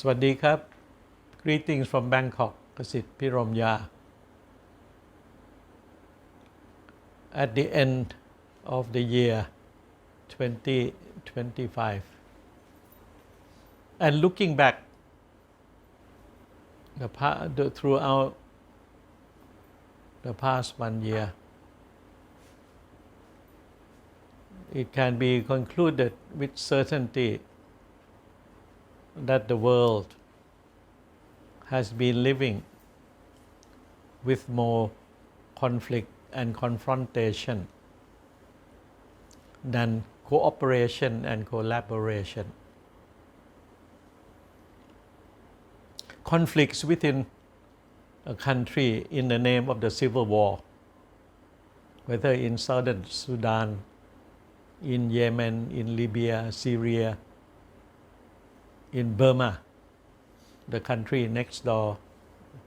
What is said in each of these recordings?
สวัสดีครับ Greetings from Bangkok Kasit Piromya at the end of the year 2025 and looking back throughout the past 1 year, it can be concluded with certainty that the world has been living with more conflict and confrontation than cooperation and collaboration. Conflicts within a country in the name of the civil war, whether in southern Sudan, in Yemen, in Libya, Syria, in Burma, the country next door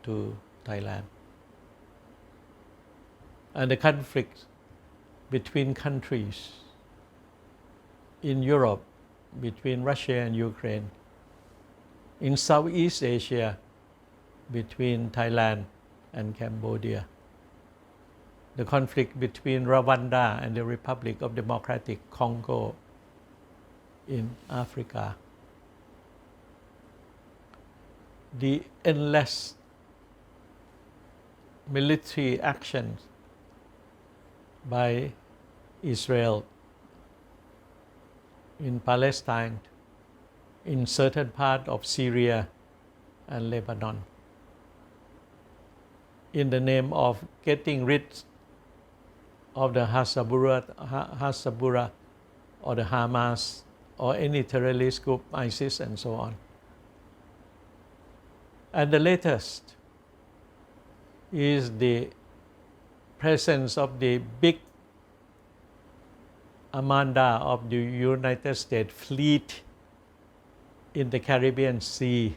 to Thailand, and the conflict between countries in Europe, between Russia and Ukraine, in Southeast Asia, between Thailand and Cambodia, the conflict between Rwanda and the Republic of Democratic Congo in Africa, the endless military actions by Israel in Palestine, in certain part of Syria and Lebanon, in the name of getting rid of the Hezbollah or the Hamas or any terrorist group, ISIS and so on. And the latest is the presence of the big armada of the United States fleet in the Caribbean Sea,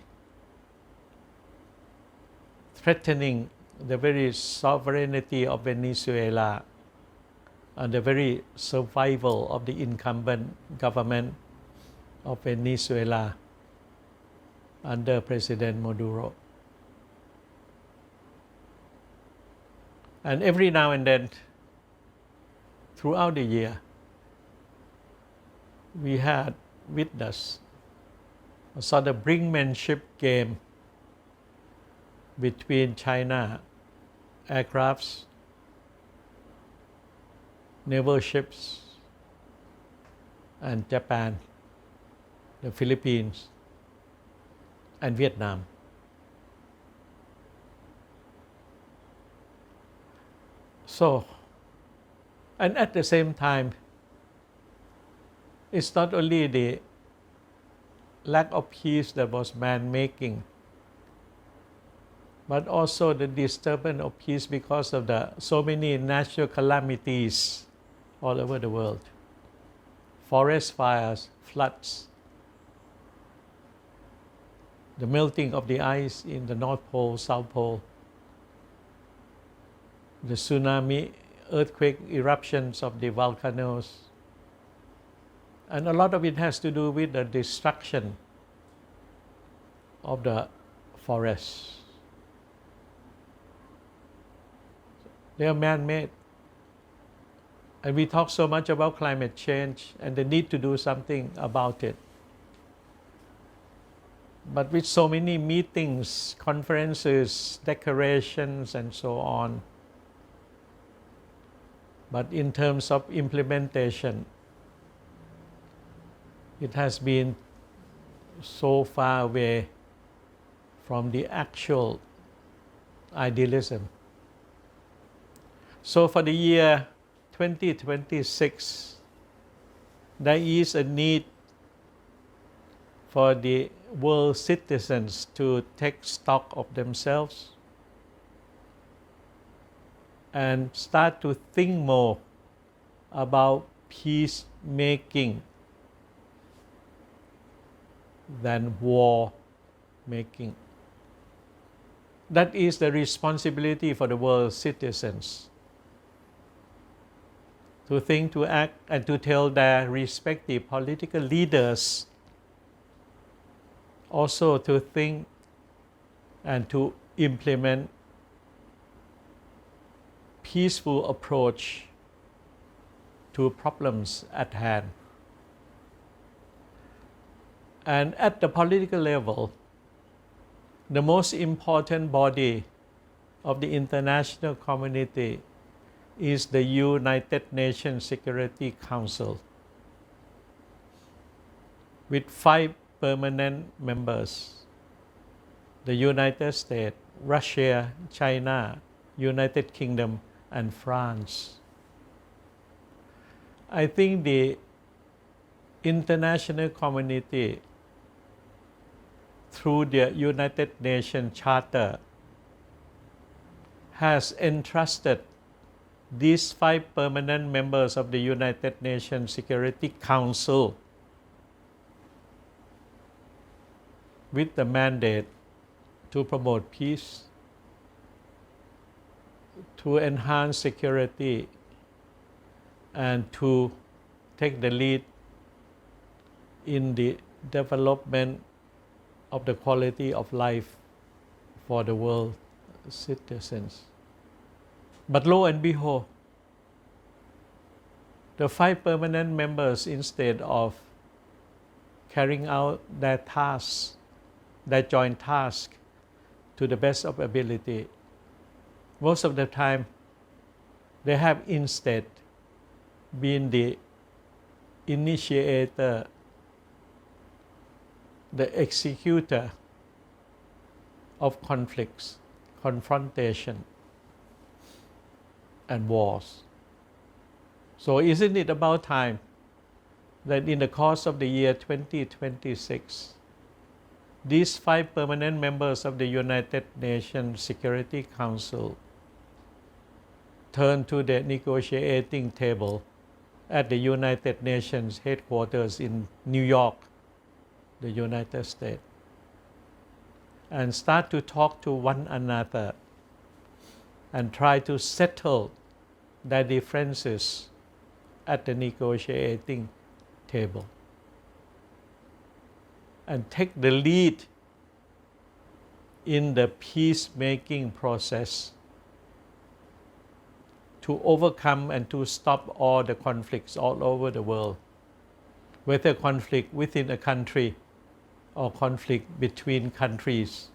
threatening the very sovereignty of Venezuela and the very survival of the incumbent government of Venezuela under President Maduro. And every now and then, throughout the year, we had witnessed a sort of brinkmanship game between China aircrafts, naval ships, and Japan, the Philippines, and Vietnam. So, and at the same time, it's not only the lack of peace that was man-making, but also the disturbance of peace because of the so many natural calamities all over the world. Forest fires, floods, the melting of the ice in the North Pole, South Pole, the tsunami, earthquake, eruptions of the volcanoes, and a lot of it has to do with the destruction of the forests. They are man-made. And we talk so much about climate change and the need to do something about it. But with so many meetings, conferences, declarations, and so on, but in terms of implementation, it has been so far away from the actual idealism. So for the year 2026, there is a need for the world citizens to take stock of themselves and start to think more about peacemaking than war making. That is the responsibility for the world citizens to think, to act, and to tell their respective political leaders also to think and to implement peaceful approach to problems at hand. And at the political level, the most important body of the international community is the United Nations Security Council, with 5 permanent members: the United States, Russia, China, United Kingdom, and France. I think the international community, through the United Nations Charter, has entrusted these 5 permanent members of the United Nations Security Council with the mandate to promote peace, to enhance security, and to take the lead in the development of the quality of life for the world citizens. But lo and behold, the 5 permanent members, instead of carrying out their tasks, their joint task to the best of ability, most of the time they have instead been the initiator, the executor of conflicts, confrontation, and wars. So isn't it about time that in the course of the year 2026, these 5 permanent members of the United Nations Security Council turn to the negotiating table at the United Nations headquarters in New York, the United States, and start to talk to one another and try to settle their differences at the negotiating table, and take the lead in the peacemaking process to overcome and to stop all the conflicts all over the world, whether conflict within a country or conflict between countries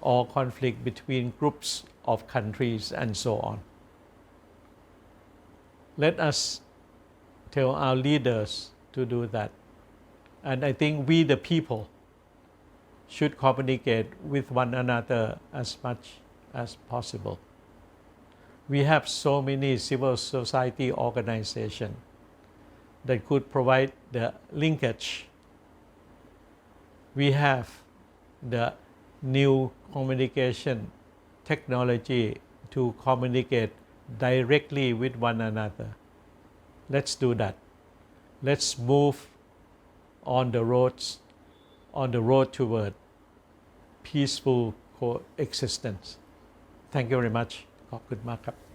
or conflict between groups of countries and so on. Let us tell our leaders to do that. And I think we the people should communicate with one another as much as possible. We have so many civil society organizations that could provide the linkage. We have the new communication technology to communicate directly with one another. Let's do that. Let's move on the road toward peaceful coexistence. Thank you very much. ขอบคุณมากครับ